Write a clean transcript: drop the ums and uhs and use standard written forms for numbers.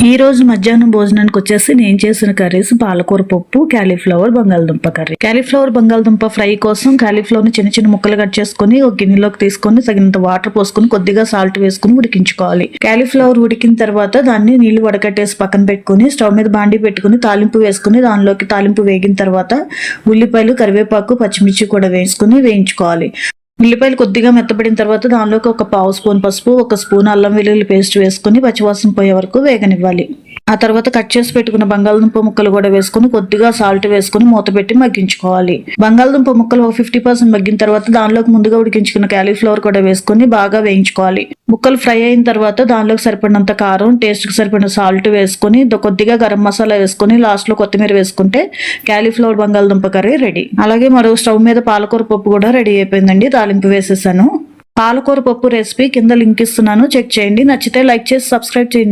ఈ రోజు మధ్యాహ్నం భోజనానికి వచ్చేసి నేను చేసిన కర్రీస్ పాలకూర పప్పు, క్యాలీఫ్లవర్ బంగాళదుంప కర్రీ. క్యాలీఫ్లవర్ బంగాళదుంప ఫ్రై కోసం క్యాలీఫ్లవర్ ని చిన్న చిన్న ముక్కలు కట్ చేసుకుని ఒక గిన్నెలోకి తీసుకొని తగినంత వాటర్ పోసుకుని కొద్దిగా సాల్ట్ వేసుకుని ఉడికించుకోవాలి. క్యాలీఫ్లవర్ ఉడికిన తర్వాత దాన్ని నీళ్లు వడకట్టేసి పక్కన పెట్టుకుని స్టవ్ మీద బాండి పెట్టుకుని తాలింపు వేసుకుని దానిలోకి తాలింపు వేగిన తర్వాత ఉల్లిపాయలు, కరివేపాకు, పచ్చిమిర్చి కూడా వేసుకుని వేయించుకోవాలి. ఉల్లిపాయలు కొద్దిగా మెత్తబడిన తర్వాత దానిలోకి ఒక పావు స్పూన్ పసుపు, ఒక స్పూన్ అల్లం వెల్లుల్లి పేస్ట్ వేసుకుని పచ్చివాసన పోయే వరకు వేగనివ్వాలి. ఆ తర్వాత కట్ చేసి పెట్టుకున్న బంగాళదుంప ముక్కలు కూడా వేసుకుని కొద్దిగా సాల్ట్ వేసుకుని మూత పెట్టి మగ్గించుకోవాలి. బంగాళదుంప ముక్కలు 50% మగ్గిన తర్వాత దానిలోకి ముందుగా ఉడికించుకున్న క్యాలీఫ్లవర్ కూడా వేసుకుని బాగా వేయించుకోవాలి. ముక్కలు ఫ్రై అయిన తర్వాత దానిలోకి సరిపడినంత కారం, టేస్ట్ కి సరిపడిన సాల్ట్ వేసుకుని కొద్దిగా గరం మసాలా వేసుకుని లాస్ట్ లో కొత్తిమీర వేసుకుంటే క్యాలీఫ్లవర్ బంగాళదుంప కర్రీ రెడీ. అలాగే మరో స్టవ్ మీద పాలకూర పప్పు కూడా రెడీ అయిపోయిందండి. తాలింపు వేసేసాను. పాలకూర పప్పు రెసిపీ కింద లింక్ ఇస్తున్నాను, చెక్ చేయండి. నచ్చితే లైక్ చేసి సబ్స్క్రైబ్ చేయండి.